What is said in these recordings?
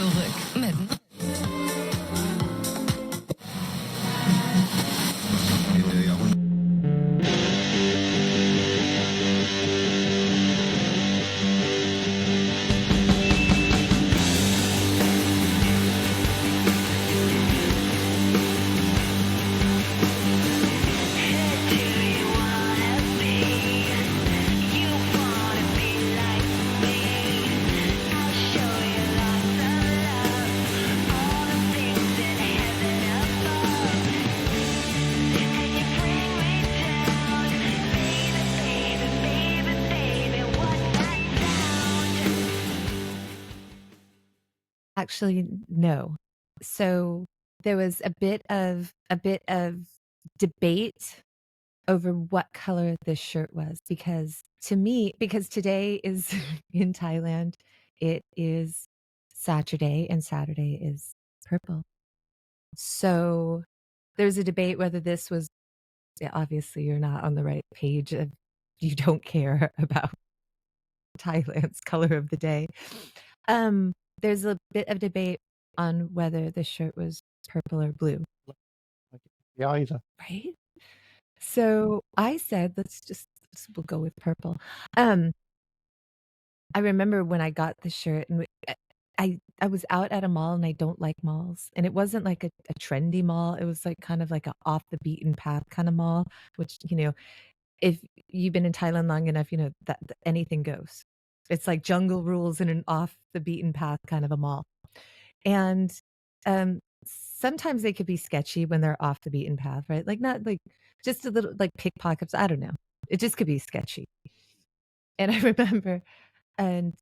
zurück mit Actually, no. So there was a bit of debate over what color this shirt was because today is in Thailand, it is Saturday and Saturday is purple. So there's a debate whether this was obviously you're not on the right page of you don't care about Thailand's color of the day. There's a bit of debate on whether the shirt was purple or blue. Yeah, either. Right? So I said, we'll go with purple. I remember when I got the shirt and I was out at a mall and I don't like malls. And it wasn't like a trendy mall. It was like kind of like a off the beaten path kind of mall, which, if you've been in Thailand long enough, that anything goes. It's like jungle rules in an off the beaten path kind of a mall. And sometimes they could be sketchy when they're off the beaten path, right? Like not like just a little like pickpockets. I don't know. It just could be sketchy. And I remember, and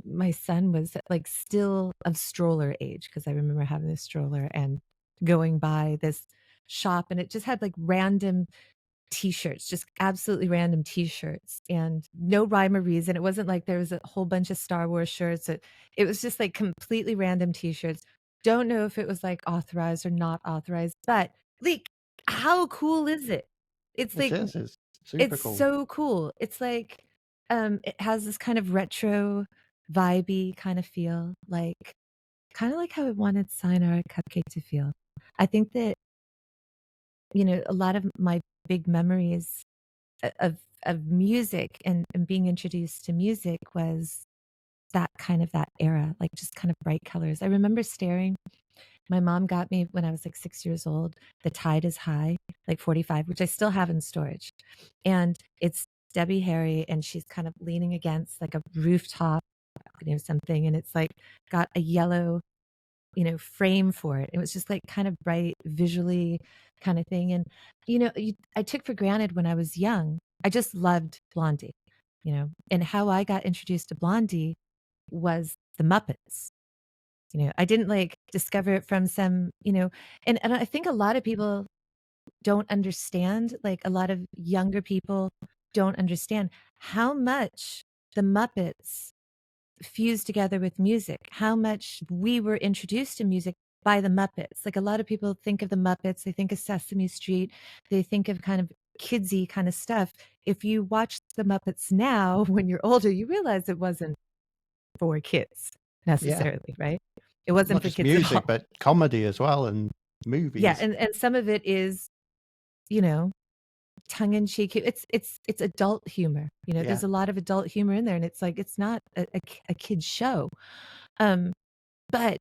my son was like still of stroller age because I remember having this stroller and going by this shop and it just had like random T-shirts, just absolutely random T-shirts and no rhyme or reason. It wasn't like there was a whole bunch of Star Wars shirts. It was just like completely random T-shirts. Don't know if it was like authorized or not authorized, but like, how cool is it? It's like, It's super cool. so cool. It's like, it has this kind of retro vibey kind of feel, like kind of like how I wanted Sayonara Cupcake to feel. I think that, a lot of my big memories of music and being introduced to music was that era, like just kind of bright colors. I remember staring. My mom got me when I was like 6 years old. The Tide is High, like 45, which I still have in storage. And it's Debbie Harry, and she's kind of leaning against like a rooftop, something. And it's like got a yellow, frame for it. It was just like kind of bright visually kind of thing. And, I took for granted when I was young, I just loved Blondie, and how I got introduced to Blondie was the Muppets. I didn't like discover it from some, and I think a lot of people don't understand, like a lot of younger people don't understand how much the Muppets fused together with music, how much we were introduced to music by the Muppets. Like a lot of people think of the Muppets, they think of Sesame Street, they think of kind of kidsy kind of stuff. If you watch the Muppets now, when you're older, you realize it wasn't for kids necessarily, right? It wasn't Not for just kids at all. music, but comedy as well and movies. Yeah, and some of it is, tongue in cheek. It's adult humor. There's a lot of adult humor in there, and it's like it's not a kid's show. But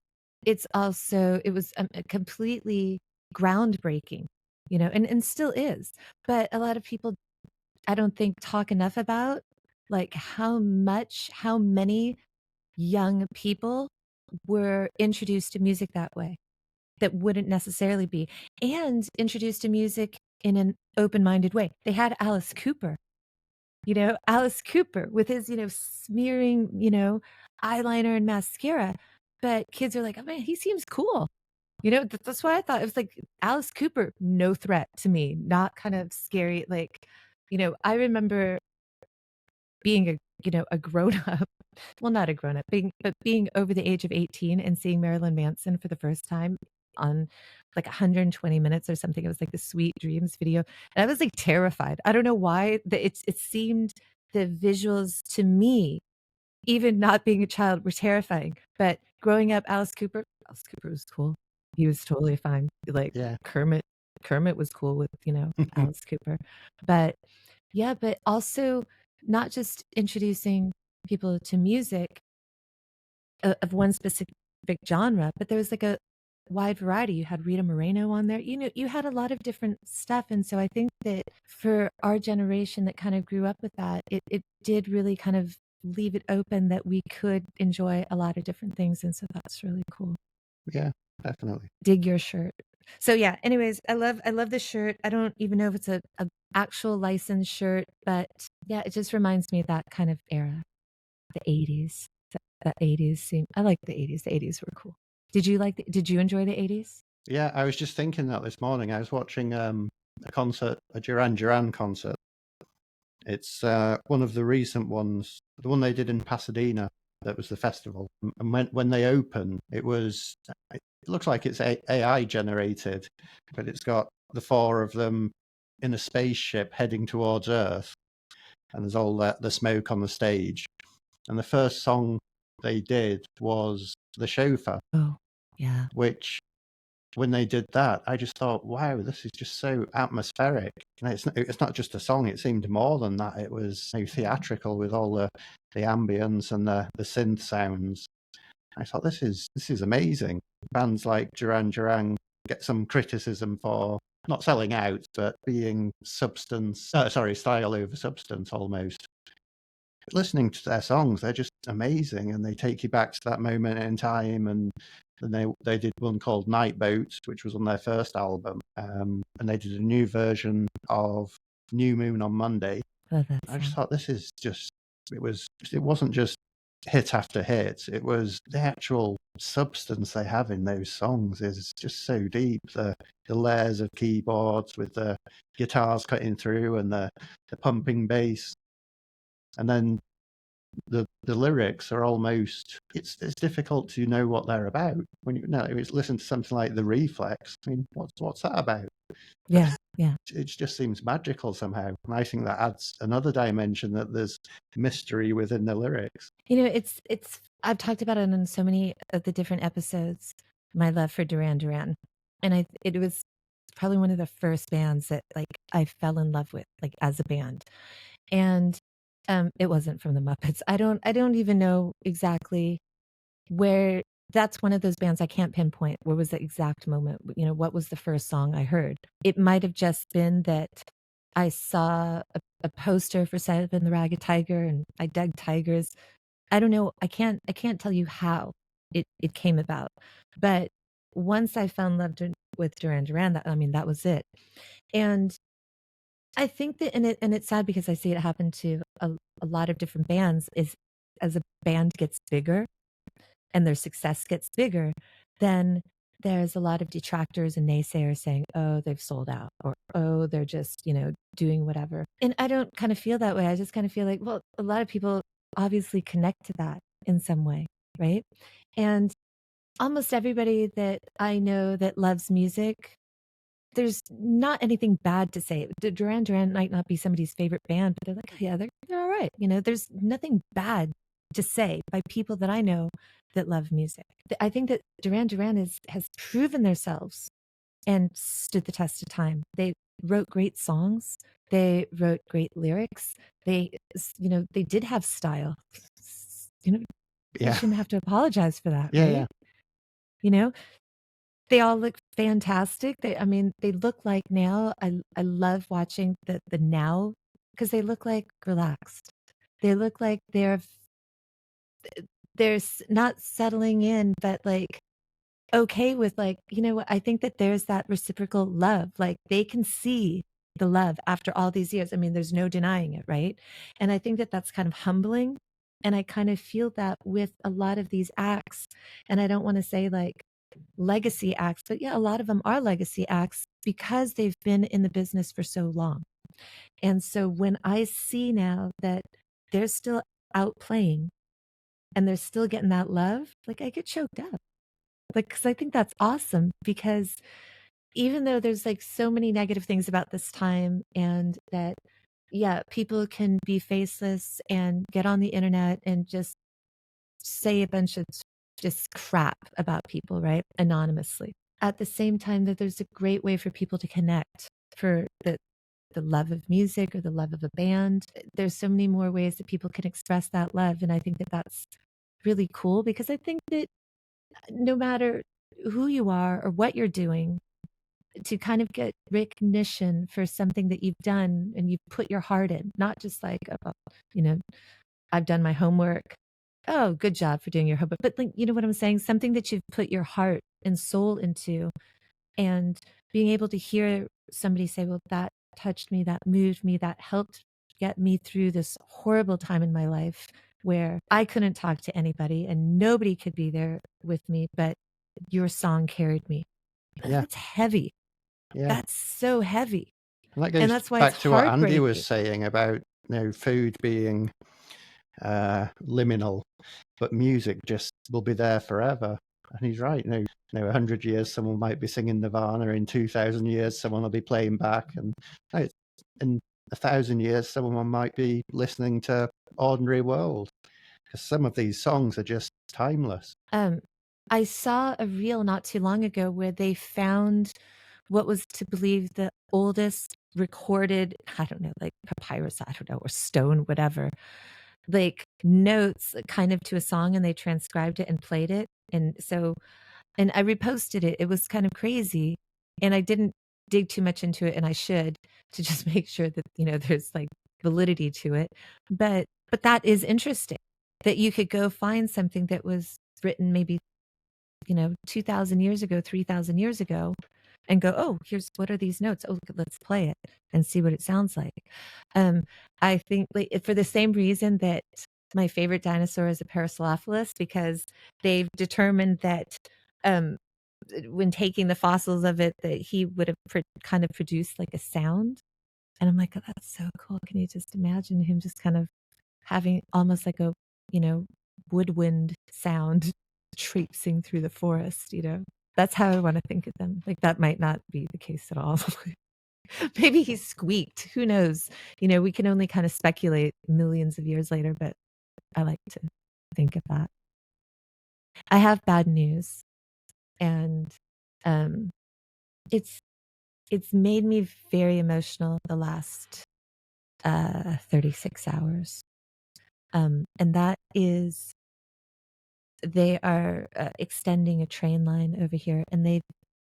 it's also it was completely groundbreaking, and still is. But a lot of people, I don't think, talk enough about like how many young people were introduced to music that way that wouldn't necessarily be, and introduced to music in an open-minded way. They had Alice Cooper, Alice Cooper with his, smearing, eyeliner and mascara. But kids are like, oh man, he seems cool. That's why I thought it was like Alice Cooper, no threat to me, not kind of scary. Like, I remember being a grown up, well, not a grown up, but being over the age of 18 and seeing Marilyn Manson for the first time on like 120 minutes or something. It was like the Sweet Dreams video. And I was like terrified. I don't know why it seemed the visuals to me even not being a child were terrifying. But growing up, Alice Cooper was cool. He was totally fine. Like Yeah. Kermit was cool with, Alice Cooper. But yeah, but also not just introducing people to music of one specific genre, but there was like a wide variety. You had Rita Moreno on there. You had a lot of different stuff. And so I think that for our generation that kind of grew up with that, it did really kind of leave it open that we could enjoy a lot of different things. And so that's really cool. Yeah, definitely. Dig your shirt. So yeah, anyways, I love this shirt. I don't even know if it's a actual licensed shirt, but yeah, it just reminds me of that kind of era, the 80s. The 80s seem I like the 80s. The 80s were cool. Did you enjoy the 80s? Yeah, I was just thinking that this morning. I was watching a concert, a Duran Duran concert. It's one of the recent ones, the one they did in Pasadena. That was the festival. And when they opened, it looks like it's AI generated, but it's got the four of them in a spaceship heading towards Earth, and there's all the smoke on the stage. And the first song they did was The Chauffeur. Oh, yeah. Which, when they did that, I just thought, wow, this is just so atmospheric. And it's not just a song, it seemed more than that. It was theatrical with all the ambience and the synth sounds. I thought, this is amazing. Bands like Duran Duran get some criticism for not selling out, but being style over substance almost. But listening to their songs, they're just amazing, and they take you back to that moment in time. And then they did one called Night Boat, which was on their first album, and they did a new version of New Moon on Monday. Love that I just song. thought, it wasn't just hit after hit. It was the actual substance they have in those songs is just so deep. The layers of keyboards with the guitars cutting through and the pumping bass, and then the lyrics are almost, it's difficult to know what they're about when you listen to something like The Reflex. I mean, what's that about? Yeah, yeah. It just seems magical somehow, and I think that adds another dimension, that there's mystery within the lyrics. It's I've talked about it in so many of the different episodes, my love for Duran Duran. And it was probably one of the first bands that like I fell in love with, like as a band. And it wasn't from the Muppets. I don't even know exactly where. That's one of those bands I can't pinpoint where was the exact moment, what was the first song I heard. It might have just been that I saw a poster for Seven the Ragged Tiger and I dug tigers. I don't know. I can't tell you how it came about. But once I fell in love with Duran Duran, that was it. And I think that, and it's sad because I see it happen to a lot of different bands, is as a band gets bigger and their success gets bigger, then there's a lot of detractors and naysayers saying, oh, they've sold out, or oh, they're just, doing whatever. And I don't kind of feel that way. I just kind of feel like, well, a lot of people obviously connect to that in some way, right? And almost everybody that I know that loves music, there's not anything bad to say. Duran Duran might not be somebody's favorite band, but they're like, oh, yeah, they're all right. There's nothing bad to say by people that I know that love music. I think that Duran Duran has proven themselves and stood the test of time. They wrote great songs. They wrote great lyrics. They did have style. You Yeah, shouldn't have to apologize for that, yeah, right? yeah. They all look fantastic. They look like now. I love watching the now because they look like relaxed. They look like they're not settling in, but like okay with like, what, I think that there's that reciprocal love. Like they can see the love after all these years. There's no denying it, right? And I think that that's kind of humbling. And I kind of feel that with a lot of these acts. And I don't want to say like legacy acts, but yeah, a lot of them are legacy acts because they've been in the business for so long. And so when I see now that they're still out playing and they're still getting that love, like I get choked up. Like, because I think that's awesome because even though there's like so many negative things about this time and that, yeah, people can be faceless and get on the internet and just say a bunch of just crap about people, right? Anonymously. At the same time, that there's a great way for people to connect for the love of music or the love of a band. There's so many more ways that people can express that love. And I think that that's really cool because I think that no matter who you are or what you're doing, to kind of get recognition for something that you've done and you've put your heart in, not just like, oh, you know, I've done my homework. Oh, good job for doing your homework. But like, you know what I'm saying? Something that you've put your heart and soul into, and being able to hear somebody say, well, that touched me, that moved me, that helped get me through this horrible time in my life where I couldn't talk to anybody and nobody could be there with me, but your song carried me. Yeah, That's heavy. yeah. That's so heavy. And that And goes that's why it's back to what Andy was heartbreaking. saying about, food being liminal, but music just will be there forever. And he's right. 100 years, someone might be singing Nirvana. In 2,000 years, someone will be playing back. And in 1,000 years, someone might be listening to Ordinary World. Because some of these songs are just timeless. Um, I saw a reel not too long ago where they found what was to believe the oldest recorded, I don't know, like papyrus, I don't know, or stone, whatever, like notes kind of to a song, and they transcribed it and played it. And so, and I reposted it. It was kind of crazy. And I didn't dig too much into it, and I should, to just make sure that, you know, there's like validity to it. But that is interesting that you could go find something that was written maybe, you know, 2,000 years ago, 3,000 years ago, and go, oh, here's what are these notes? Oh, let's play it and see what it sounds like. I think like, for the same reason that my favorite dinosaur is a Parasaurolophus, because they've determined that um, when taking the fossils of it, that he would have kind of produced like a sound. And I'm like, oh, that's so cool. Can you just imagine him just kind of having almost like a, you know, woodwind sound traipsing through the forest, you know? That's how I want to think of them. Like that might not be the case at all. Maybe he squeaked. Who knows? You know, we can only kind of speculate millions of years later, but I like to think of that. I have bad news, and um, it's it's made me very emotional the last 36 hours. And that is they are extending a train line over here, and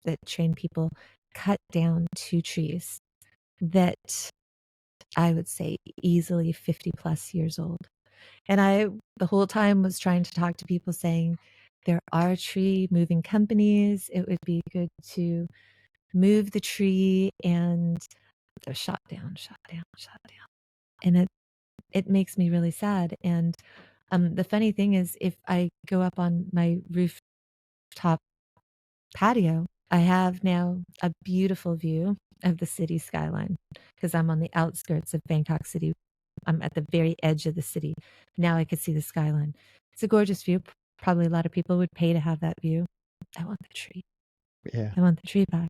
that train people cut down 2 trees that I would say easily 50 plus years old. And I, the whole time, was trying to talk to people saying, there are tree moving companies. It would be good to move the tree, and they're shot down, shot down, shot down. And it makes me really sad. And the funny thing is, if I go up on my rooftop patio, I have now a beautiful view of the city skyline because I'm on the outskirts of Bangkok City. I'm at the very edge of the city. Now I could see the skyline. It's a gorgeous view. Probably a lot of people would pay to have that view. I want the tree. Yeah, I want the tree back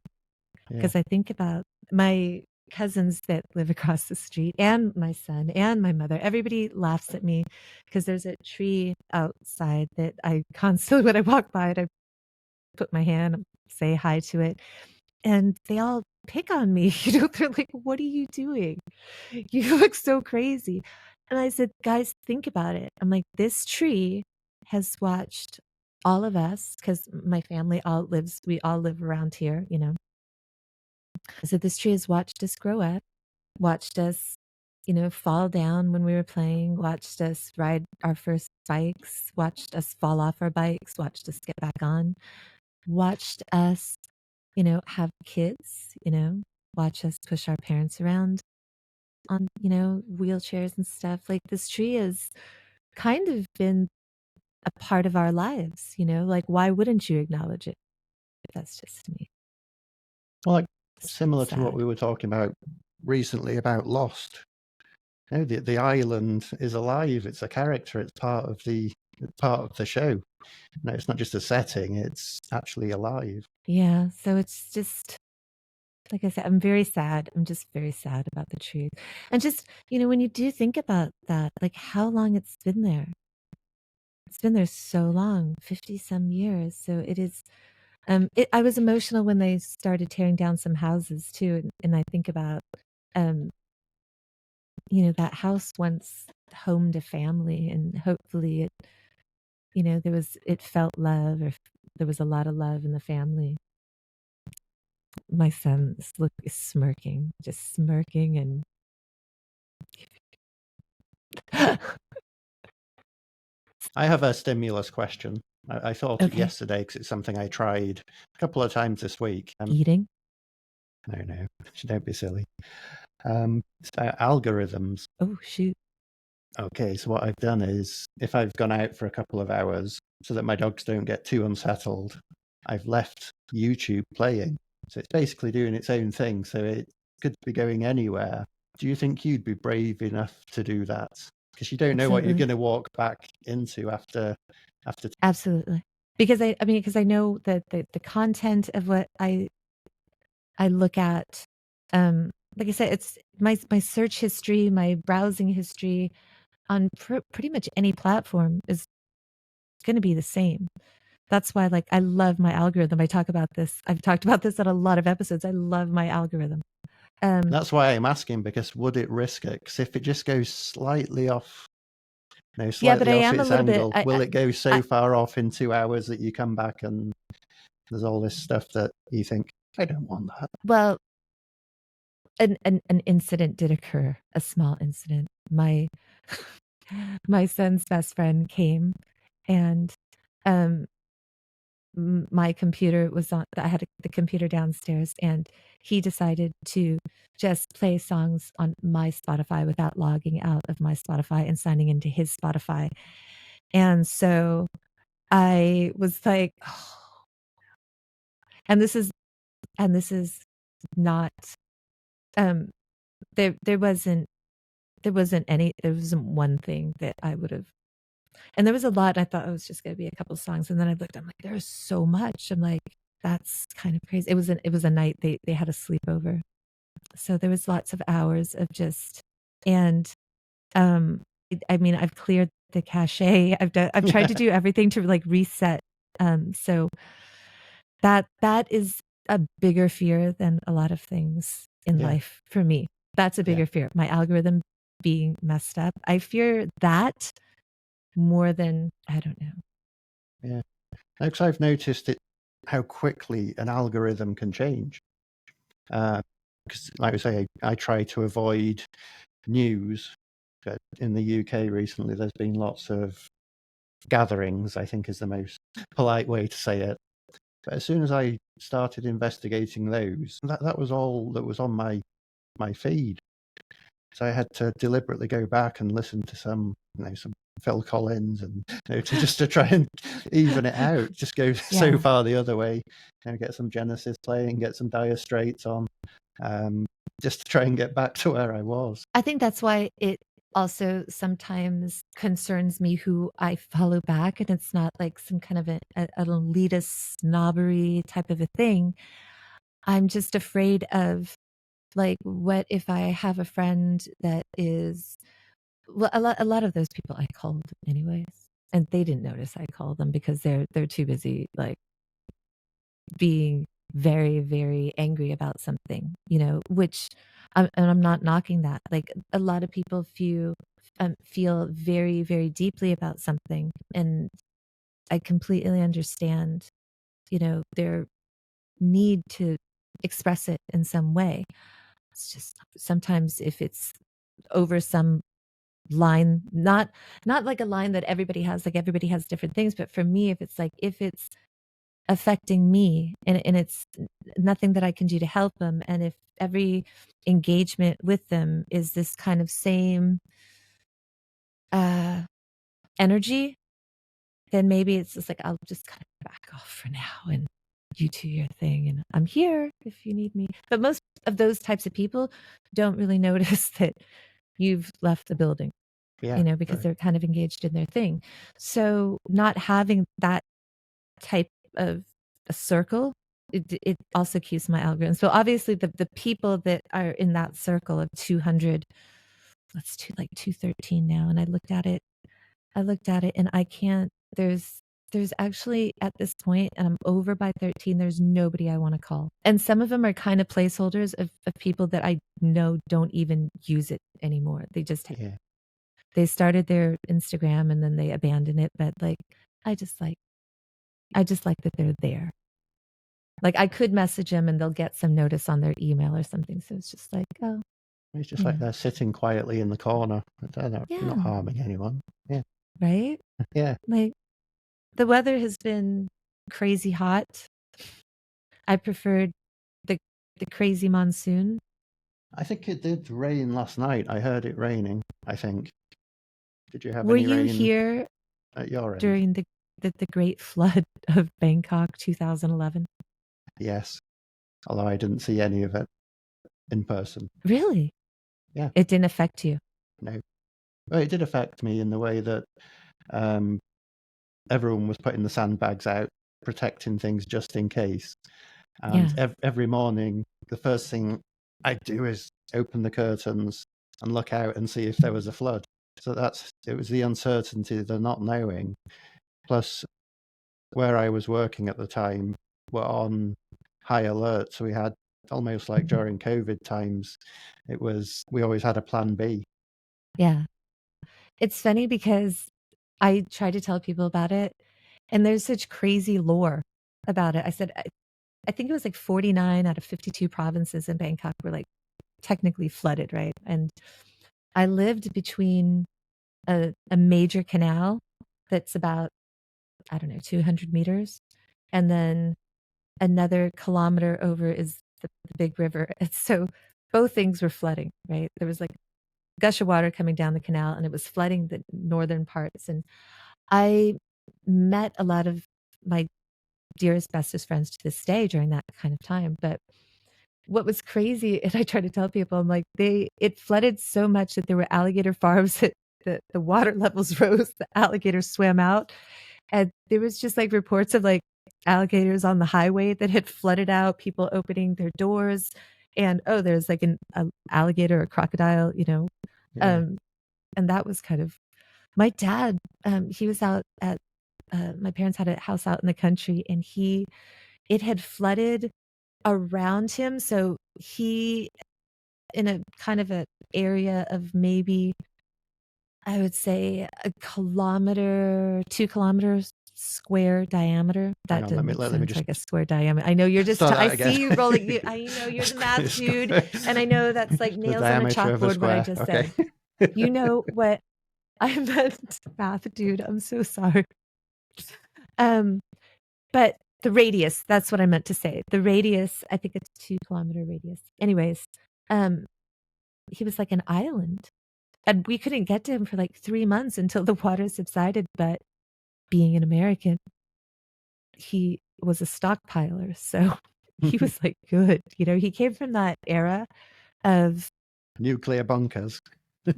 yeah. because I think about my cousins that live across the street and my son and my mother. Everybody laughs at me because there's a tree outside that I constantly, when I walk by it, I put my hand, say hi to it, and they all pick on me. You know, they're like, what are you doing? You look so crazy. And I said, guys, think about it. I'm like, this tree has watched all of us, because my family we all live around here, you know. I said, this tree has watched us grow up, watched us, you know, fall down when we were playing, watched us ride our first bikes, watched us fall off our bikes, watched us get back on, watched us, you know, have kids, you know, watch us push our parents around on, you know, wheelchairs and stuff. Like this tree has kind of been a part of our lives, you know, like why wouldn't you acknowledge it? That's just me. Well, like It's similar to what sad. we were talking about recently about Lost. The island is alive. It's a character. It's part of the show. No, it's not just a setting. It's actually alive. Yeah. So it's just, like I said, I'm very sad. I'm just very sad about the tree. And just, you know, when you do think about that, like how long it's been there. it's been there so long, 50 some years. So it is, I was emotional when they started tearing down some houses too. And I think about, um, that house once homed a family, and hopefully it felt love, or there was a lot of love in the family. My son is smirking, just smirking, and I have a stimulus question. I thought it okay, yesterday because it's something I tried a couple of times this week. eating. No, don't be silly. It's about algorithms. Oh shoot. Okay, so what I've done is if I've gone out for a couple of hours so that my dogs don't get too unsettled, I've left YouTube playing. So it's basically doing its own thing. So it could be going anywhere. Do you think you'd be brave enough to do that? Because you don't know what you're Absolutely. going to walk back into after. Absolutely. Because because I know that the content of what I look at, like I said, it's my search history, my browsing history on pretty much any platform is going to be the same. That's why, like, I love my algorithm. I talk about this. I've talked about this on a lot of episodes. I love my algorithm. That's why I'm asking, because would it risk it? Because if it just goes slightly off, Yeah, but slightly I off am a its little bit. angle, will it go I so far off in 2 hours that you come back and there's all this stuff that you think, I don't want that? well, an incident did occur, a small incident. My son's best friend came, and um my computer was on. I had the computer downstairs, and he decided to just play songs on my Spotify without logging out of my Spotify and signing into his Spotify. And so I was like, oh, and this is not, um there wasn't one thing that I would have. And there was a lot. I thought it was just going to be a couple songs, and then I looked. I'm like, there's so much. I'm like, that's kind of crazy. It was a night they had a sleepover, so there was lots of hours of just. And um, I've cleared the cache. I've tried to do everything to like reset. So that is a bigger fear than a lot of things in Yeah, life for me. That's a yeah, bigger fear. My algorithm being messed up. I fear that more than, I don't know. yeah. Because I've noticed how quickly an algorithm can change. Because, like I say, I try to avoid news. But in the UK recently, there's been lots of gatherings, I think is the most polite way to say it. But as soon as I started investigating those, that was all that was on my feed. So I had to deliberately go back and listen to some Phil Collins, and to try and even it out. Just go so Yeah. far the other way, get some Genesis playing, get some Dire Straits on, just to try and get back to where I was. I think that's why it also sometimes concerns me who I follow back, and it's not like some kind of an elitist snobbery type of a thing. I'm just afraid of, like, what if I have a friend that is, well, a lot of those people I called anyways, and they didn't notice I called them because they're too busy, like, being very, very angry about something, which and I'm not knocking that. Like, a lot of people feel very, very deeply about something, and I completely understand, their need to express it in some way. It's just sometimes if it's over some line, not like a line that everybody has, like everybody has different things, but for me, if it's affecting me, and it's nothing that I can do to help them, and if every engagement with them is this kind of same uh energy, then maybe it's just like, I'll just kind of back off for now, and you do your thing, and I'm here if you need me. But most of those types of people don't really notice that you've left the building, Yeah, because right. they're kind of engaged in their thing. So not having that type of a circle, it also keeps my algorithm. So obviously the people that are in that circle of 200, let's do like 213 now. And I looked at it and I can't there's actually at this point, and I'm over by 13, there's nobody I want to call. And some of them are kind of placeholders of people that I know don't even use it anymore. Yeah. They started their Instagram and then they abandoned it. But like, I just like that they're there. Like I could message them and they'll get some notice on their email or something. So it's just like, oh, It's just like they're sitting quietly in the corner. They're not yeah, harming anyone. Yeah. right. Yeah. Like the weather has been crazy hot. I preferred the crazy monsoon. I think it did rain last night. I heard it raining, I think. Did you have Were any you rain here at your end? during the great flood of Bangkok 2011? Yes. Although I didn't see any of it in person. Really? Yeah. It didn't affect you? No. Well, it did affect me in the way that um, everyone was putting the sandbags out, protecting things just in case. And Yeah. every morning, the first thing I do is open the curtains and look out and see if there was a flood. So it was the uncertainty, the not knowing, plus where I was working at the time were on high alert. So we had almost like during COVID times, we always had a plan B. Yeah. It's funny because I try to tell people about it, and there's such crazy lore about it. I said, I think it was like 49 out of 52 provinces in Bangkok were like technically flooded, right? And I lived between a major canal that's about, I don't know, 200 meters. And then another kilometer over is the big river. And so both things were flooding, right? There was like gush of water coming down the canal and it was flooding the northern parts. And I met a lot of my dearest, bestest friends to this day during that kind of time. But what was crazy, and I try to tell people, I'm like, it flooded so much that there were alligator farms that the water levels rose, the alligators swam out. And there was just like reports of like alligators on the highway that had flooded out, people opening their doors. And oh, there's like an alligator, a crocodile, Yeah. um, and that was kind of my dad. He was out at my parents had a house out in the country, and it had flooded around him. So he, in a kind of a area of maybe, I would say a kilometer, 2 kilometers square diameter. Hang That on, didn't make let me sense, just like a square diameter. I know you're just, start I that again. see you rolling. I know you're the math dude. And I know that's like The nails on a diameter of a chalkboard, what I square. just Okay. said. You know what I meant, math dude. I'm so sorry. Um, But the radius, that's what I meant to say. The radius, I think it's 2 kilometer radius. Anyways, um, he was like an island. And we couldn't get to him for like 3 months until the water subsided. But being an American, he was a stockpiler. So he was like good. He came from that era of Nuclear bunkers.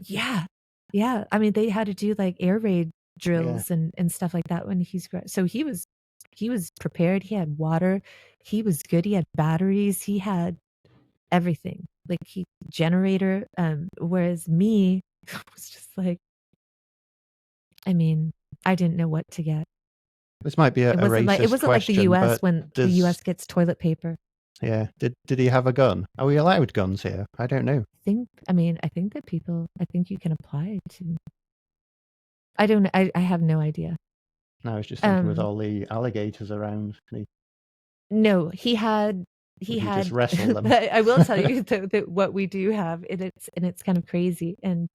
yeah. Yeah. I mean, they had to do like air raid Yeah. drills and stuff like that when so he was prepared. He had water. He was good. He had batteries. He had everything. Like he generator. Whereas me was just like, I mean, I didn't know what to get. This might be a It racist wasn't like the question, US but when the US gets toilet paper. did he have a gun? Are we allowed guns here? I don't know. I think that I think you can apply to, I don't, I have no idea. No, I was just thinking with all the alligators around, No, would he he just had, wrestle them? but I will tell you though that what we do have, and it's kind of crazy, and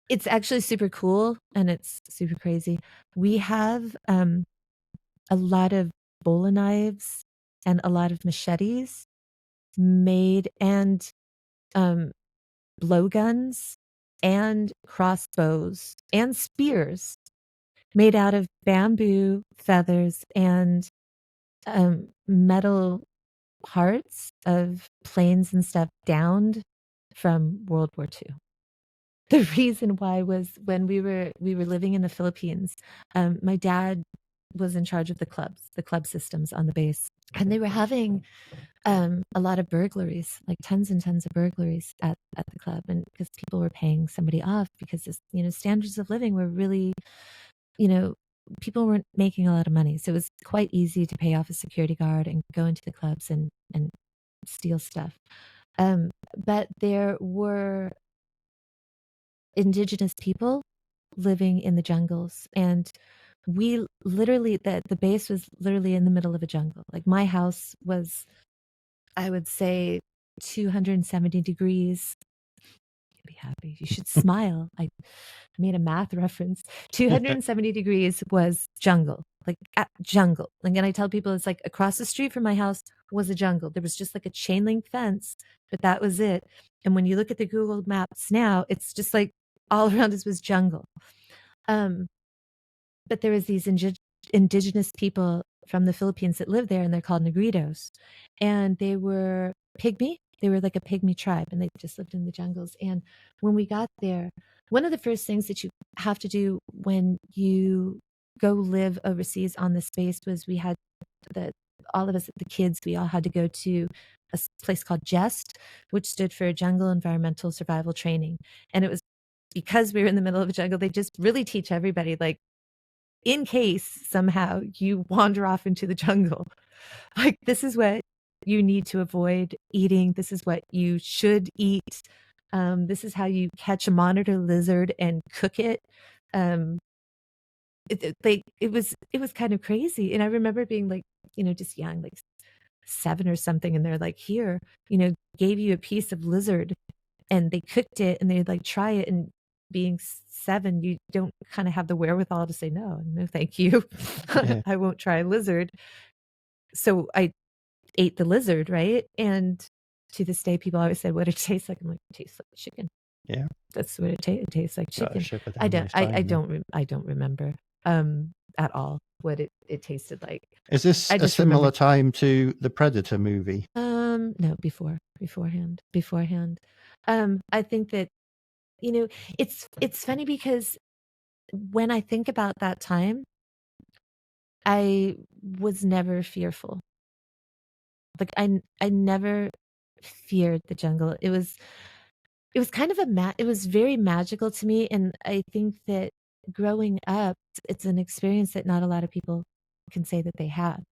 it's actually super cool, and it's super crazy. We have a lot of bowler knives and a lot of machetes made, and um, blowguns and crossbows and spears made out of bamboo feathers and metal parts of planes and stuff downed from World War II. The reason why was when we were living in the Philippines, my dad was in charge of the club systems on the base, and they were having a lot of burglaries, like tons and tons of burglaries at the club, and because people were paying somebody off because this, standards of living were really, you know, people weren't making a lot of money, so it was quite easy to pay off a security guard and go into the clubs and steal stuff. But there were indigenous people living in the jungles, and we literally the base was literally in the middle of a jungle. Like my house was, I would say, 270 degrees. You'd be happy. You should smile. I made a math reference. 270 degrees was jungle, like jungle. Like, and I tell people it's like across the street from my house was a jungle. There was just like a chain link fence, but that was it. And when you look at the Google Maps now, it's just like all around us was jungle. Um, but there was these indigenous people from the Philippines that lived there, and they're called Negritos. And they were pygmy. They were like a pygmy tribe, and they just lived in the jungles. And when we got there, one of the first things that you have to do when you go live overseas on the space was we had all of us, the kids, we all had to go to a place called JEST, which stood for Jungle Environmental Survival Training. And it was because we were in the middle of a jungle, they just really teach everybody, like, in case somehow you wander off into the jungle, like, this is what you need to avoid eating. This is what you should eat. This is how you catch a monitor lizard and cook it. It was kind of crazy. And I remember being like, just young, like 7 or something. And they're like, here, gave you a piece of lizard and they cooked it and they'd like try it. And being 7, you don't kind of have the wherewithal to say, no, thank you. Yeah. I won't try lizard. So I ate the lizard, right? And to this day, people always say, what did it taste like? I'm like, it tastes like chicken. Yeah. That's what it tastes. It tastes like Got a chicken. sugar I down don't, my spine. I don't remember at all what it tasted like. Is this I a just remember, similar time to the Predator movie? no, beforehand. I think that, it's funny because when I think about that time, I was never fearful. Like I never feared the jungle. It was kind of it was very magical to me, and I think that growing up, it's an experience that not a lot of people can say that they have.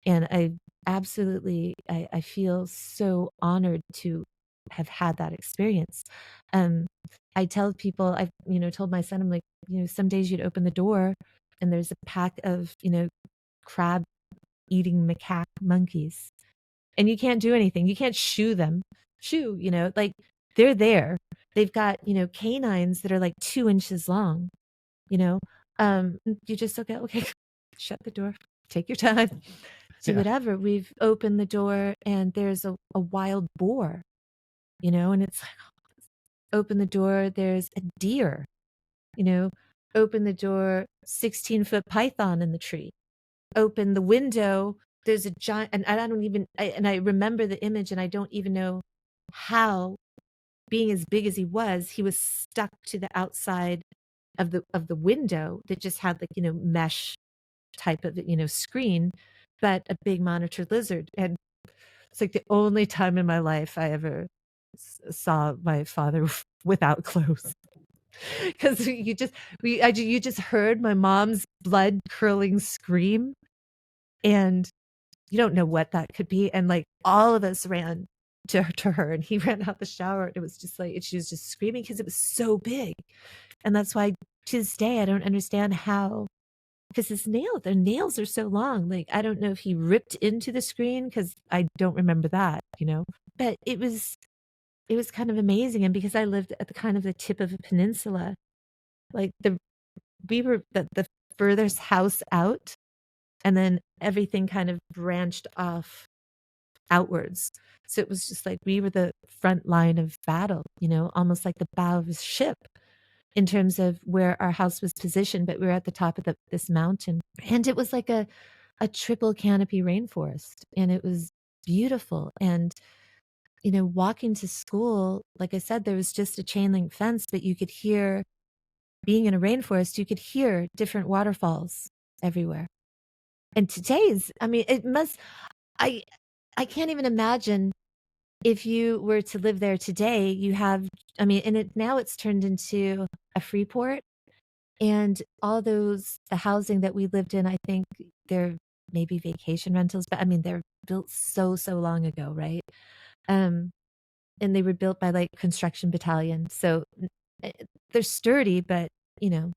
And I feel so honored to have had that experience. Um, I tell people, I've, told my son, I'm like, some days you'd open the door and there's a pack of, crab eating macaque monkeys, and you can't do anything. You can't shoo, like, they're there. They've got, canines that are like 2 inches long, you know. You just look at, okay, shut the door, take your time, do Yeah. whatever. We've opened the door and there's a wild boar, and it's like, open the door, there's a deer, you know, open the door, 16-foot python in the tree. Open the window, there's a giant, and I don't even, and I remember the image, and I don't even know how, being as big as he was stuck to the outside of the window that just had, like, mesh type of, screen, but a big monitor lizard. And it's like the only time in my life I ever saw my father without clothes. Because you just heard my mom's blood curdling scream, and you don't know what that could be. And like all of us ran to her, and he ran out the shower, and it was just like, she was just screaming because it was so big. And that's why to this day I don't understand how, because their nails are so long. Like, I don't know if he ripped into the screen, because I don't remember that, but it was kind of amazing. And because I lived at the kind of the tip of a peninsula, like we were the furthest house out, and then everything kind of branched off outwards. So it was just like we were the front line of battle, almost like the bow of a ship in terms of where our house was positioned, but we were at the top of this mountain. And it was like a triple canopy rainforest, and it was beautiful. And, walking to school, like I said, there was just a chain link fence, but you could hear, being in a rainforest, you could hear different waterfalls everywhere. And today's, I mean, I, I can't even imagine if you were to live there today. You have, I mean, and now it's turned into a free port. And all those the housing that we lived in, I think they're maybe vacation rentals, but I mean, they're built so, so long ago, right? Um, and they were built by, like, construction battalions, so, eh, they're sturdy, but, you know,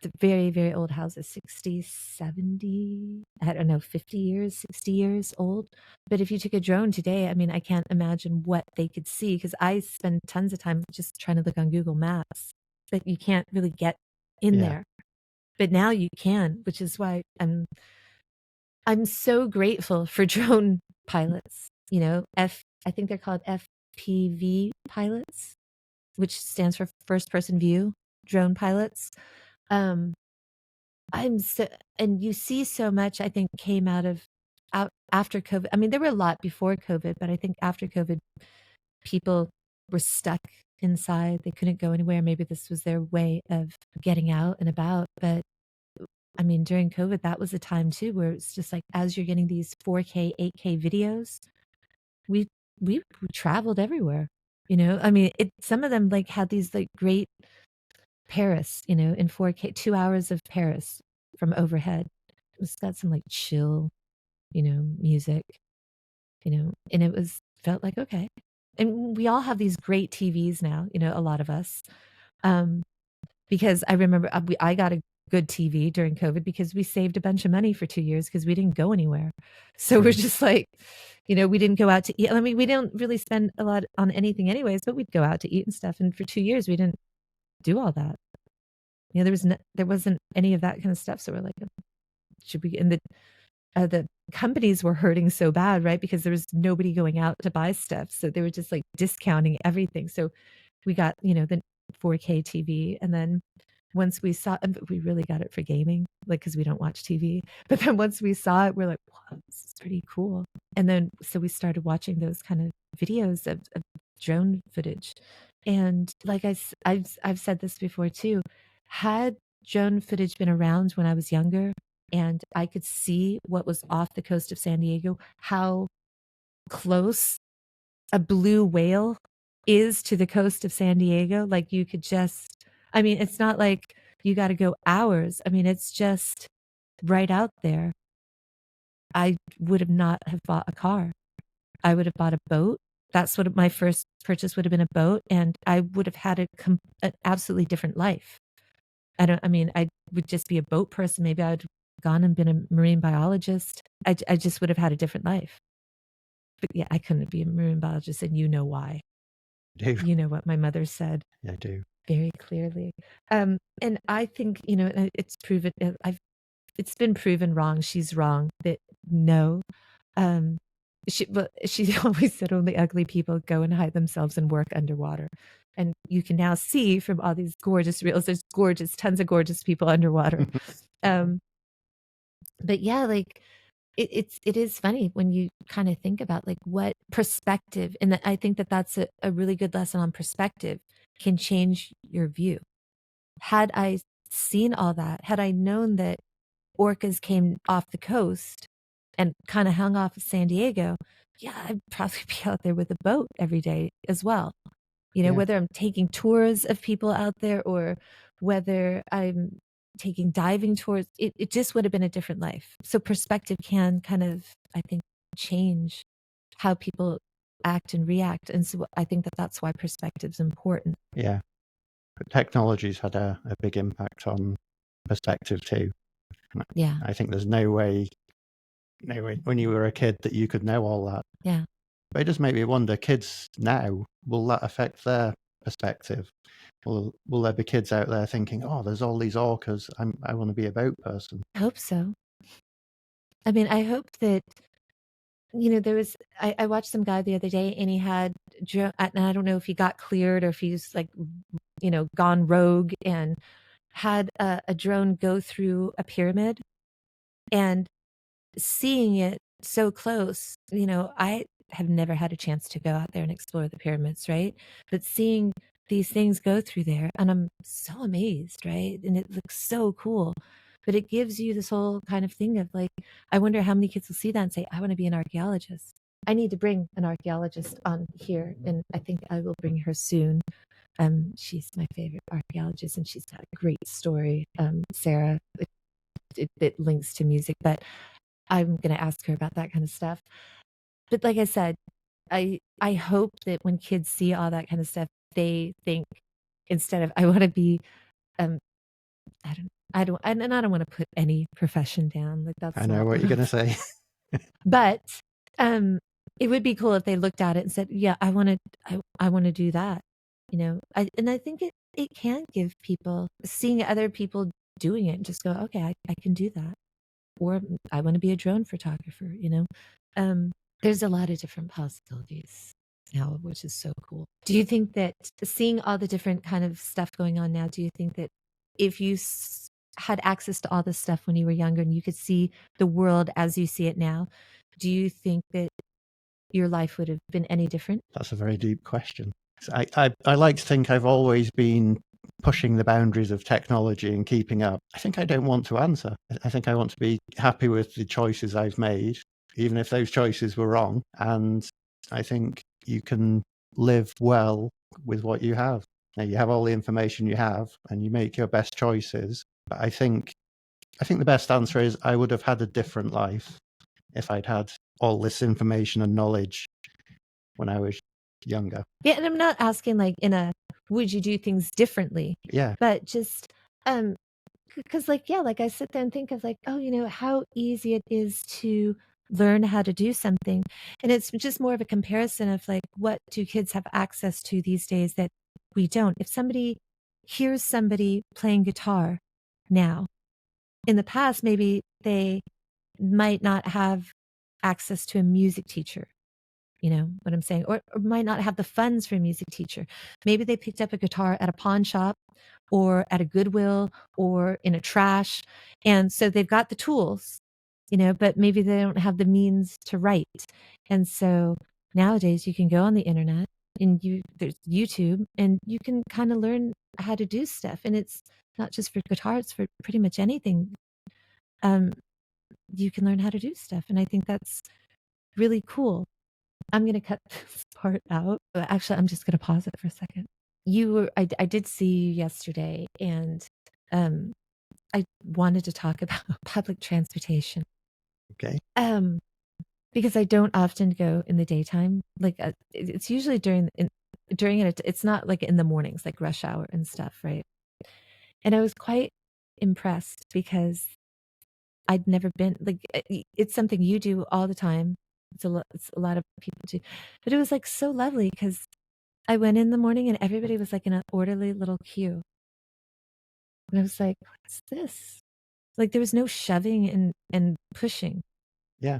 the very, very old houses, 60, 70, I don't know, 50 years, 60 years old. But if you took a drone today, I mean, I can't imagine what they could see because I spend tons of time just trying to look on Google Maps, but you can't really get in Yeah. there. But now you can, which is why I'm so grateful for drone pilots, you know, I think they're called FPV pilots, which stands for first person view drone pilots. Um, I'm so and you see so much I think came out after COVID. I mean, there were a lot before COVID, but I think after COVID, people were stuck inside. They couldn't go anywhere. Maybe this was their way of getting out and about. But I mean, during COVID, that was a time too where it's just like as you're getting these 4K, 8K videos, we we traveled everywhere. You know, I mean, some of them like had these like great Paris, you know, in 4K, 2 hours of Paris from overhead. It's got some like chill, you know, music, you know, and it was felt like okay. And we all have these great TVs now, you know, a lot of us. Um, because I remember I got a good TV during COVID because we saved a bunch of money for 2 years because we didn't go anywhere. So we're True. just like, you know, we didn't go out to eat. I mean, we didn't really spend a lot on anything anyways, but we'd go out to eat and stuff. And for 2 years, we didn't do all that. You know, there wasn't any of that kind of stuff. So we're like, should we? And the companies were hurting so bad, right? Because there was nobody going out to buy stuff, so they were just like discounting everything. So we got you know the 4K TV, and then once we saw, and we really got it for gaming, like because we don't watch TV. But then once we saw it, we're like, wow, this is pretty cool. And then so we started watching those kind of videos of drone footage. And like I've said this before too, had drone footage been around when I was younger and I could see what was off the coast of San Diego, how close a blue whale is to the coast of San Diego. Like you could just, I mean, it's not like you got to go hours. I mean, it's just right out there. I would have not have bought a car. I would have bought a boat. That's what my first purchase would have been, a boat, and I would have had an absolutely different life. I mean, I would just be a boat person. Maybe I'd gone and been a marine biologist. I just would have had a different life. But yeah, I couldn't be a marine biologist, and you know why. I do. You know what my mother said I do. very clearly. And I think, you know, it's proven, it's been proven wrong. She's wrong that no, um, she always said only ugly people go and hide themselves and work underwater. And you can now see from all these gorgeous reels, there's gorgeous, tons of gorgeous people underwater. Um, but yeah, like it is funny when you kind of think about like what perspective, and I think that that's a really good lesson on perspective can change your view. Had I seen all that, had I known that orcas came off the coast and kind of hung off of San Diego, yeah, I'd probably be out there with a boat every day as well. You know, Yeah. whether I'm taking tours of people out there or whether I'm taking diving tours, it just would have been a different life. So perspective can kind of, I think, change how people act and react. And so I think that that's why perspective is important. Yeah. But technology's had a big impact on perspective too. And Yeah. I think there's no way when you were a kid that you could know all that. Yeah. But it does make me wonder, kids now, will that affect their perspective? Will there be kids out there thinking, oh, there's all these orcas, I want to be a boat person? I hope so. I mean, I hope that, you know, I watched some guy the other day and he had, and I don't know if he got cleared or if he's like, you know, gone rogue and had a drone go through a pyramid, and seeing it so close, you know, I have never had a chance to go out there and explore the pyramids, right? But seeing these things go through there, and I'm so amazed, right? And it looks so cool. But it gives you this whole kind of thing of like, I wonder how many kids will see that and say, I want to be an archaeologist. I need to bring an archaeologist on here, and I think I will bring her soon. She's my favorite archaeologist, and she's got a great story, Sarah, that links to music, but I'm going to ask her about that kind of stuff. But like I said, I hope that when kids see all that kind of stuff, they think, instead of, I want to be, um, and I don't want to put any profession down. Like, I that's know not what what you're I'm, going to say. but, it would be cool if they looked at it and said, yeah, I want to do that. And I think it can give people, seeing other people doing it, and just go, okay, I can do that. Or I want to be a drone photographer. Um, there's a lot of different possibilities now, which is so cool. Do you think that, seeing all the different kind of stuff going on now, do you think that if you had access to all this stuff when you were younger and you could see the world as you see it now, do you think that your life would have been any different? That's a very deep question. I like to think I've always been pushing the boundaries of technology and keeping up. I think I don't want to answer. I think I want to be happy with the choices I've made, even if those choices were wrong. And I think you can live well with what you have. Now, you have all the information you have and you make your best choices. But I think the best answer is I would have had a different life if I'd had all this information and knowledge when I was younger. Yeah, and I'm not asking like in a, would you do things differently? Yeah, But just, because like, yeah, like I sit there and think of like, oh, how easy it is to learn how to do something. And it's just more of a comparison of like, what do kids have access to these days that we don't? If somebody hears somebody playing guitar now, in the past, maybe they might not have access to a music teacher. You know what I'm saying? Or might not have the funds for a music teacher. Maybe they picked up a guitar at a pawn shop or at a Goodwill or in a trash. And so they've got the tools, but maybe they don't have the means to write. And so nowadays you can go on the internet and there's YouTube, and you can kind of learn how to do stuff. And it's not just for guitar, it's for pretty much anything. Um, you can learn how to do stuff. And I think that's really cool. I'm going to cut this part out. Actually, I'm just going to pause it for a second. I did see you yesterday, and I wanted to talk about public transportation. okay. Because I don't often go in the daytime. Like, it's usually during it. It's not like in the mornings, like rush hour and stuff, right? And I was quite impressed because I'd never been like, it's something you do all the time. It's a lot of people do, but it was like so lovely because I went in the morning and everybody was like in an orderly little queue. And I was like, what's this? Like, there was no shoving and pushing. Yeah.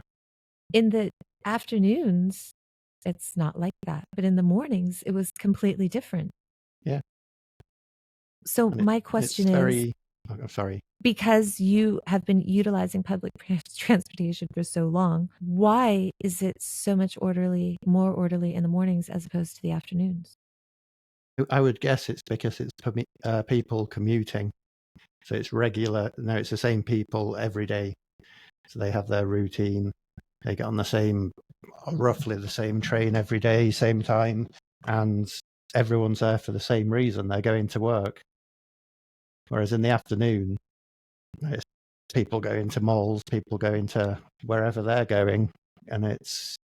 In the afternoons, it's not like that. But in the mornings, it was completely different. Yeah. So And my it's question is, very, oh, sorry. because you have been utilizing public transportation for so long, why is it so much more orderly in the mornings as opposed to the afternoons? I would guess it's because it's people commuting. So it's regular. No, it's the same people every day. So they have their routine. They get on roughly the same train every day, same time. And everyone's there for the same reason. They're going to work. Whereas in the afternoon, it's people going to malls, people going to wherever they're going. And it's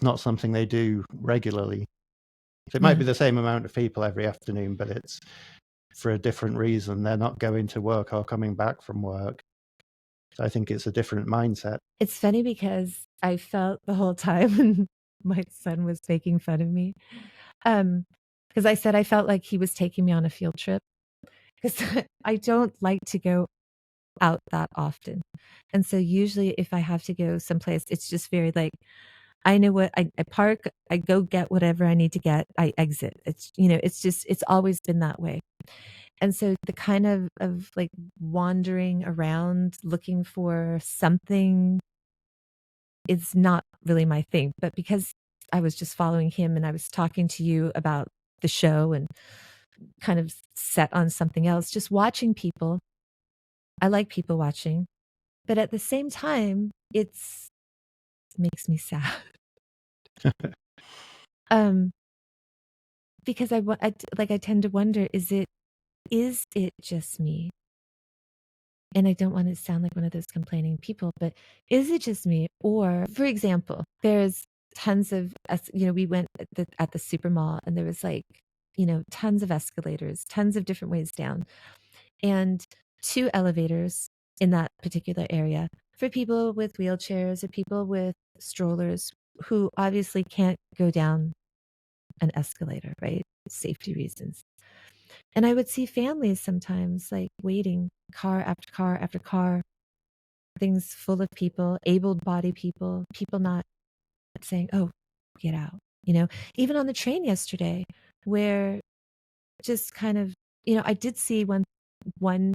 not something they do regularly. So it might Yeah. be the same amount of people every afternoon, but it's for a different reason. They're not going to work or coming back from work. So I think it's a different mindset. It's funny because I felt the whole time when my son was making fun of me. Because I said I felt like he was taking me on a field trip because I don't like to go out that often. And so usually if I have to go someplace, it's just very like, I know what I park, I go get whatever I need to get, I exit. It's always been that way. And so the kind of like wandering around looking for something is not really my thing. But because I was just following him and I was talking to you about the show and kind of set on something else, just watching people, I like people watching, but at the same time, it makes me sad. Um, because I tend to wonder, is it just me? And I don't want to sound like one of those complaining people, but is it just me? Or, for example, there's tons of us, we went at the super mall and there was like, tons of escalators, tons of different ways down, and two elevators in that particular area for people with wheelchairs or people with strollers who obviously can't go down an escalator, right? Safety reasons. And I would see families sometimes like waiting car after car after car, things full of people, able-bodied people, people not saying, "Oh, get out." Even on the train yesterday, where just kind of, I did see one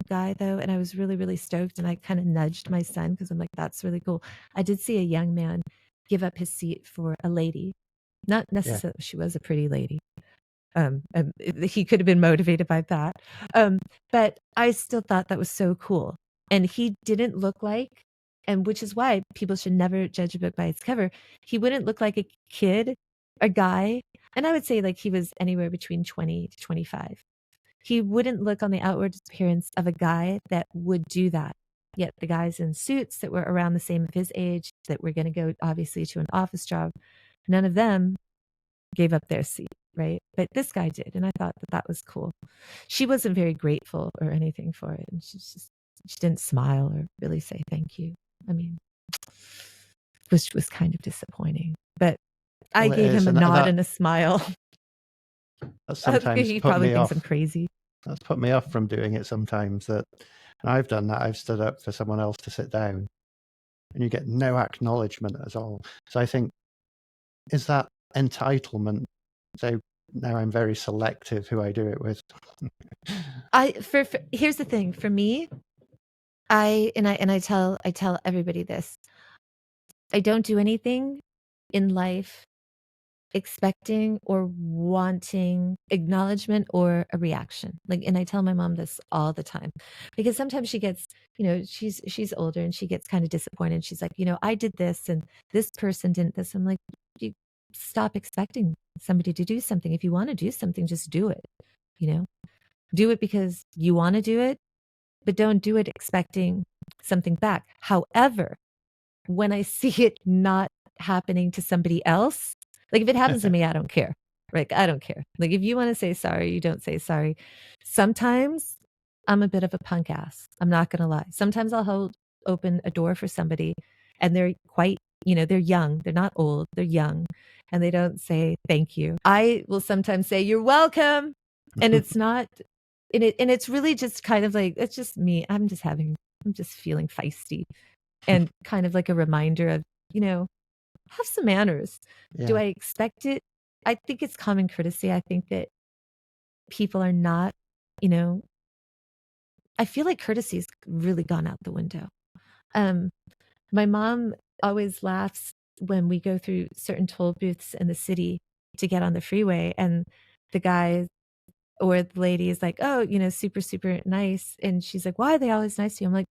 guy though, and I was really, really stoked, and I kind of nudged my son because I'm like, "That's really cool." I did see a young man give up his seat for a lady, not Yeah. necessarily she was a pretty lady. He could have been motivated by that. Um, but I still thought that was so cool. And he didn't look like, and which is why people should never judge a book by its cover. He wouldn't look like a kid, a guy. And I would say like he was anywhere between 20 to 25. He wouldn't look on the outward appearance of a guy that would do that. Yet the guys in suits that were around the same of his age that were going to go obviously to an office job, none of them gave up their seat, right? But this guy did, and I thought that that was cool. She wasn't very grateful or anything for it, and she didn't smile or really say thank you. I mean, which was kind of disappointing. But I Well, it gave him is, a and nod and a smile. that's sometimes He put probably me thinks I'm off. crazy. That's put me off from doing it sometimes. That, and I've done that. I've stood up for someone else to sit down, and you get no acknowledgement at all. So I think, is that entitlement? So now I'm very selective who I do it with. Here's the thing for me. I tell everybody this. I don't do anything in life expecting or wanting acknowledgement or a reaction. Like, and I tell my mom this all the time because sometimes she gets, she's older and she gets kind of disappointed. She's like, I did this and this person didn't this. I'm like, you stop expecting somebody to do something. If you want to do something, just do it. You know, do it because you want to do it, but don't do it expecting something back. However, when I see it not happening to somebody else, like if it happens to me, I don't care. Like I don't care. Like if you want to say sorry, you don't say sorry. Sometimes I'm a bit of a punk ass. I'm not going to lie. Sometimes I'll hold open a door for somebody and they're quite, they're young. They're not old. They're young and they don't say thank you. I will sometimes say you're welcome. And it's not and it's really just kind of like it's just me. I'm just feeling feisty and kind of like a reminder of, have some manners. Do Yeah. I expect it? I think it's common courtesy. I think that people are not, you know, I feel like courtesy's really gone out the window. Um, my mom always laughs when we go through certain toll booths in the city to get on the freeway, and the guy or the lady is like, "Oh, super, super nice," and she's like, "Why are they always nice to you?" I'm like,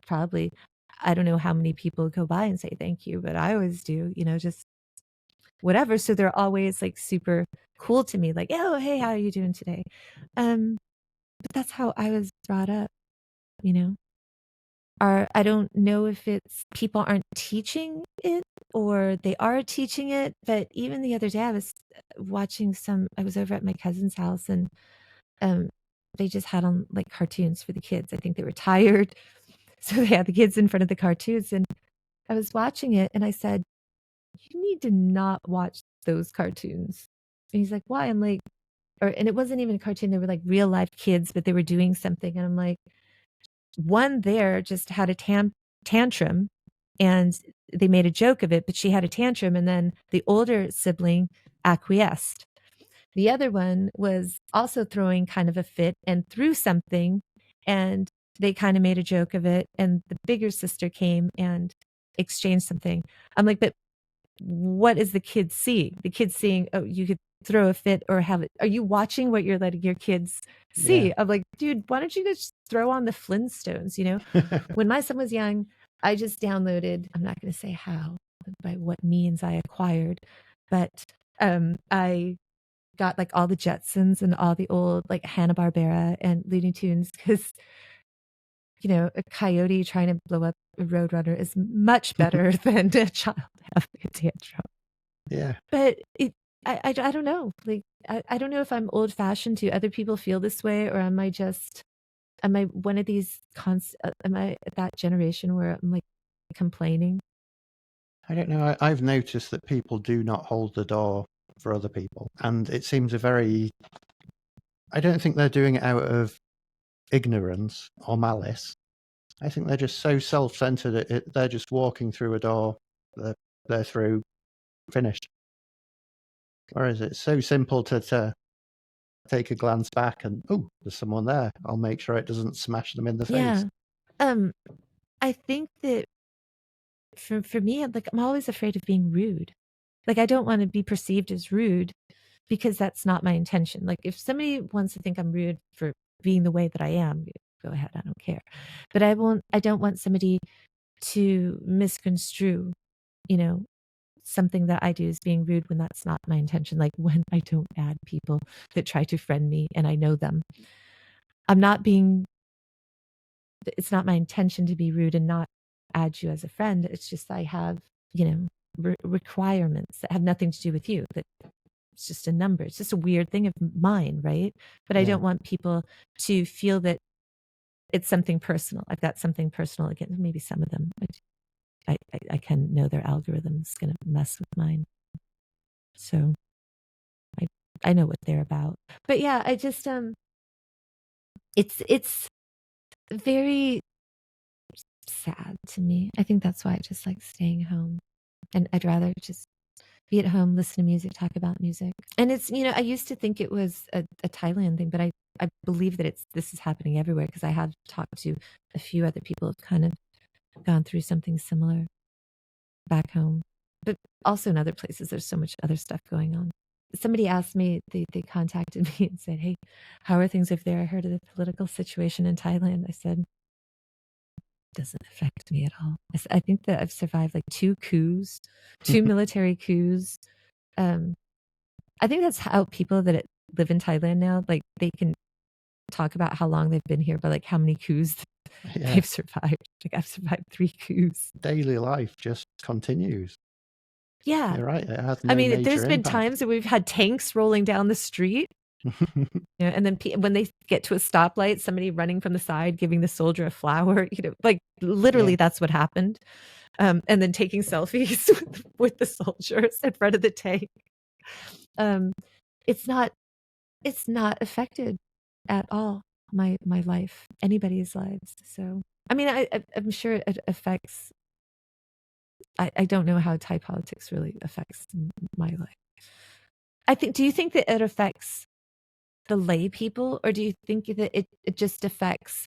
"Probably." I don't know how many people go by and say thank you, but I always do, just whatever. So they're always like super cool to me, like, "Oh, hey, how are you doing today?" But that's how I was brought up, you know. I don't know if it's people aren't teaching it or they are teaching it, but even the other day I was watching I was over at my cousin's house and um they just had on like cartoons for the kids. I think they were tired. So they had the kids in front of the cartoons and I was watching it and I said, "You need to not watch those cartoons." And he's like, "Why?" I'm like, and it wasn't even a cartoon. They were like real life kids, but they were doing something. And I'm like, one there just had a tantrum and they made a joke of it, but she had a tantrum. And then the older sibling acquiesced. The other one was also throwing kind of a fit and threw something and they kind of made a joke of it. And the bigger sister came and exchanged something. I'm like, but what is the kid seeing? The kid seeing, oh, you could throw a fit or have it. Are you watching what you're letting your kids Yeah. see? I'm like, dude, why don't you just throw on the Flintstones? When my son was young, I just downloaded, I'm not going to say how, by what means I acquired, but I got like all the Jetsons and all the old like Hanna-Barbera and Looney Tunes because, you know, a coyote trying to blow up a roadrunner is much better than a child having a tantrum. Yeah. But I don't know. Like, I don't know if I'm old fashioned. Do other people feel this way? Or am I one of these, am I that generation where I'm like complaining? I don't know. I've noticed that people do not hold the door for other people. And it seems I don't think they're doing it out of ignorance or malice. I think they're just so self-centered. They're just walking through a door. They're through, finished. Whereas it's so simple to take a glance back and, oh, there's someone there. I'll make sure it doesn't smash them in the face. Yeah. Um, I think that for me, I'm always afraid of being rude. Like, I don't want to be perceived as rude because that's not my intention. Like, if somebody wants to think I'm rude for being the way that I am, go ahead, I don't care. But I don't want somebody to misconstrue, you know, something that I do as being rude when that's not my intention. Like when I don't add people that try to friend me and I know them. I'm not being, it's not my intention to be rude and not add you as a friend. It's just I have, you know, requirements that have nothing to do with you. That it's just a number. It's just a weird thing of mine, right? But I Yeah. don't want people to feel that it's something personal. I've got something personal against maybe some of them. I can know their algorithm's going to mess with mine. So I know what they're about. But yeah, I just it's very sad to me. I think that's why I just like staying home. And I'd rather just be at home, listen to music, talk about music. And it's, you know, I used to think it was a Thailand thing, but I believe that this is happening everywhere because I have talked to a few other people who've kind of gone through something similar back home. But also in other places, there's so much other stuff going on. Somebody asked me, they contacted me and said, hey, how are things over there? I heard of the political situation in Thailand. I said, doesn't affect me at all. I think that I've survived like 2 military coups. I think that's how people that live in Thailand now, like they can talk about how long they've been here, but like how many coups Yeah. they've survived. Like I've survived 3 coups. Daily life just continues. Yeah. You're right. It has I no mean, major there's been impact. times that we've had tanks rolling down the street. You know, and then when they get to a stoplight, somebody running from the side, giving the soldier a flower, you know, like literally Yeah. that's what happened. And then taking selfies with the soldiers in front of the tank. It's not affected at all my life, anybody's lives. So, I mean, I'm sure it affects, I don't know how Thai politics really affects my life. Do you think that it affects the lay people, or do you think that it just affects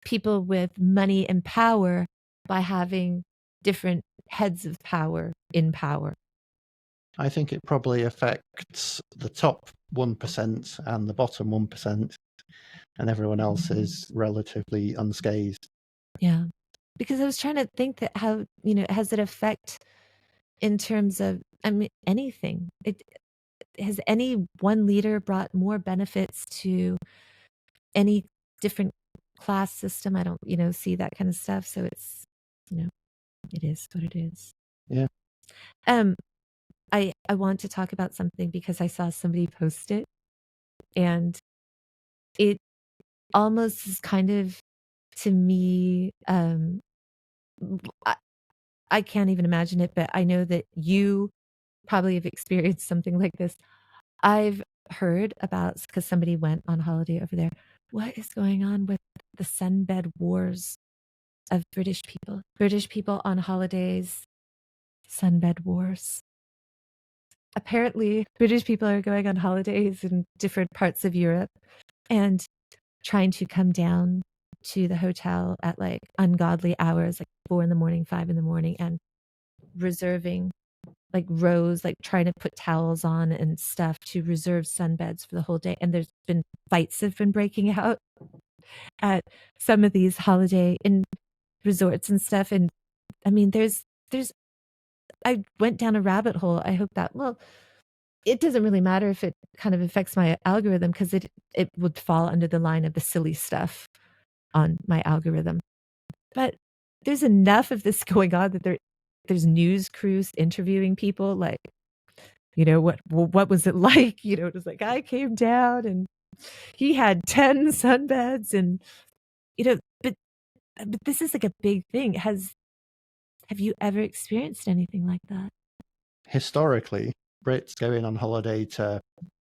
people with money and power by having different heads of power in power? I think it probably affects the top 1% and the bottom 1%, and everyone else is relatively unscathed. Yeah. Because I was trying to think that how, you know, has it effect in terms of, I mean, anything? Has any one leader brought more benefits to any different class system? I don't, you know, see that kind of stuff. So it's, you know, it is what it is. Yeah. Um, I want to talk about something because I saw somebody post it and it almost is kind of to me, I, I can't even imagine it, but I know that you probably have experienced something like this. I've heard about, because somebody went on holiday over there, what is going on with the sunbed wars of British people? British people on holidays, sunbed wars. Apparently, British people are going on holidays in different parts of Europe and trying to come down to the hotel at like ungodly hours, like 4 in the morning, 5 in the morning, and reserving like rows, like trying to put towels on and stuff to reserve sunbeds for the whole day. And there's been fights have been breaking out at some of these holiday in resorts and stuff. And I mean, there's I went down a rabbit hole. I hope that, well, it doesn't really matter if it kind of affects my algorithm because it would fall under the line of the silly stuff on my algorithm. But there's enough of this going on that there's news crews interviewing people like, what was it like? It was like I came down and he had 10 sunbeds and but this is like a big thing. Have you ever experienced anything like that? Historically, Brits going on holiday to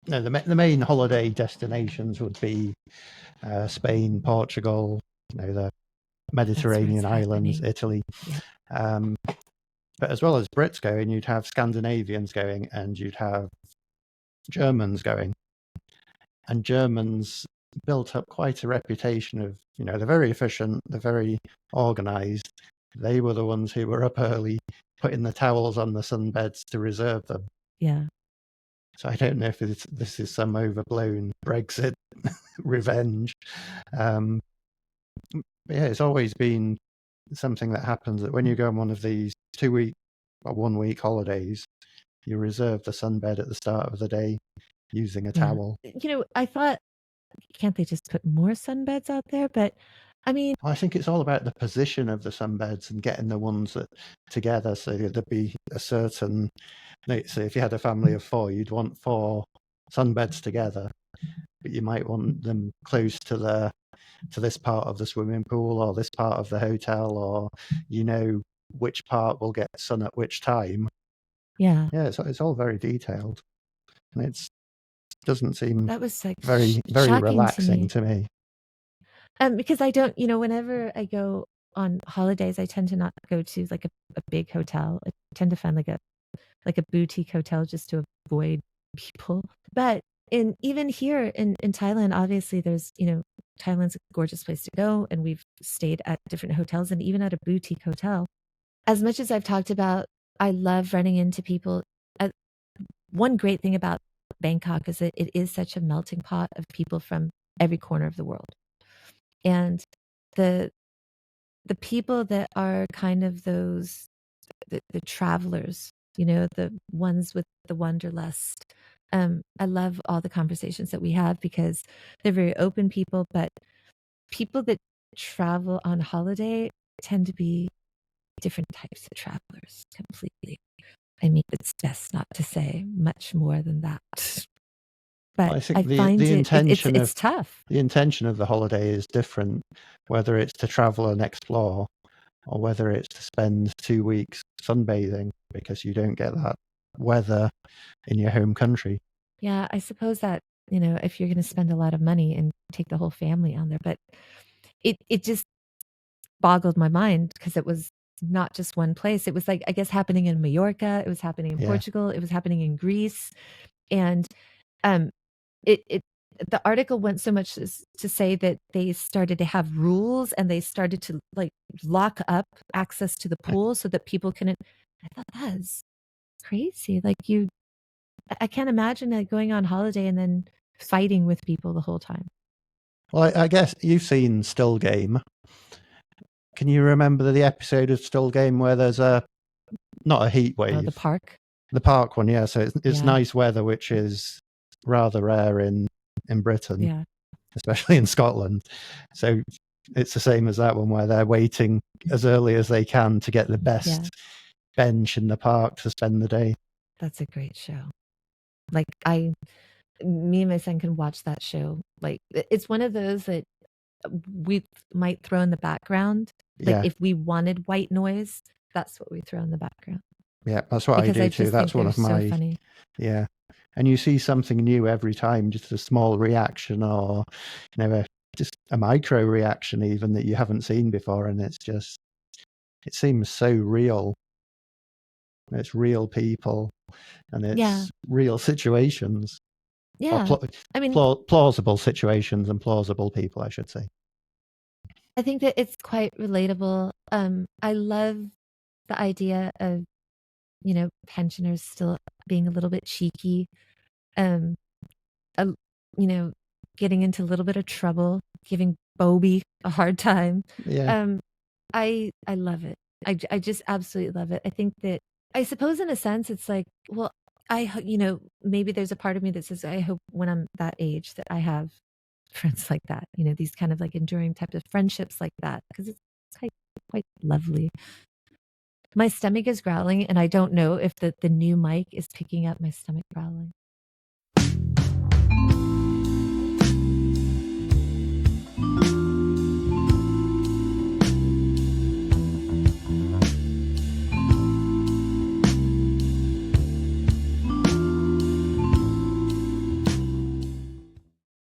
no, the main holiday destinations would be Spain, Portugal, the That's where it's Mediterranean islands, happening. Italy. Yeah. But as well as Brits going, you'd have Scandinavians going, and you'd have Germans going. And Germans built up quite a reputation of, they're very efficient, they're very organised. They were the ones who were up early, putting the towels on the sunbeds to reserve them. Yeah. So I don't know if this is some overblown Brexit revenge. But yeah, it's always been something that happens that when you go on one of these 2 week or 1 week holidays, you reserve the sunbed at the start of the day using a Yeah. towel. I thought, can't they just put more sunbeds out there? But I mean, I think it's all about the position of the sunbeds and getting the ones that together. So there'd be a certain, so if you had a family of 4, you'd want 4 sunbeds together, but you might want them close to this part of the swimming pool or this part of the hotel, or which part will get sun at which time. yeah, It's all very detailed, and it doesn't seem that was like very very shocking to relaxing me. to me. Because I don't, whenever I go on holidays, I tend to not go to like a big hotel. I tend to find like a boutique hotel just to avoid people. But even here in Thailand, obviously there's, Thailand's a gorgeous place to go, and we've stayed at different hotels and even at a boutique hotel. As much as I've talked about, I love running into people. One great thing about Bangkok is that it is such a melting pot of people from every corner of the world. And the the people that are kind of the travelers, the ones with the wanderlust. I love all the conversations that we have because they're very open people, but people that travel on holiday tend to be different types of travelers completely. I mean, it's best not to say much more than that. But I think I the find the it's intention of it's tough. the intention of the holiday is different, whether it's to travel and explore or whether it's to spend 2 weeks sunbathing because you don't get that weather in your home country. Yeah, I suppose that, if you're going to spend a lot of money and take the whole family on there, but it just boggled my mind because it was not just one place. It was like, I guess, happening in Mallorca, it was happening in Yeah. Portugal, it was happening in Greece. And um it the article went so much as to say that they started to have rules and they started to like lock up access to the pool so that people couldn't. I thought that was crazy. Like I can't imagine like going on holiday and then fighting with people the whole time. Well, I guess you've seen Still Game. Can you remember the episode of Still Game where there's not a heat Oh, the wave, park. the park one? Yeah, so it's Yeah. nice weather, which is rather rare in Britain, Yeah. especially in Scotland. So it's the same as that one where they're waiting as early as they can to get the best Yeah. bench in the park to spend the day. That's a great show. Like me and my son can watch that show. Like it's one of those that we might throw in the background. Like Yeah, if we wanted white noise, that's what we throw in the background yeah, that's what I because do I too. just think That's one they're of so my, funny. yeah. And you see something new every time, just a small reaction or, just a micro reaction even that you haven't seen before. And it seems so real. It's real people and Yeah. it's real situations or Yeah. I mean, plausible situations and plausible people, I should say. I think that it's quite relatable. I love the idea of, pensioners still being a little bit cheeky, um, a, you know, getting into a little bit of trouble, giving Bobby a hard time. Yeah. Um, I love it. I just absolutely love it. I think that I suppose in a sense it's like, well, you know, maybe there's a part of me that says, I hope when I'm that age that I have friends like that, you know, these kind of like enduring types of friendships like that, because it's quite lovely. My stomach is growling, and I don't know if the new mic is picking up my stomach growling.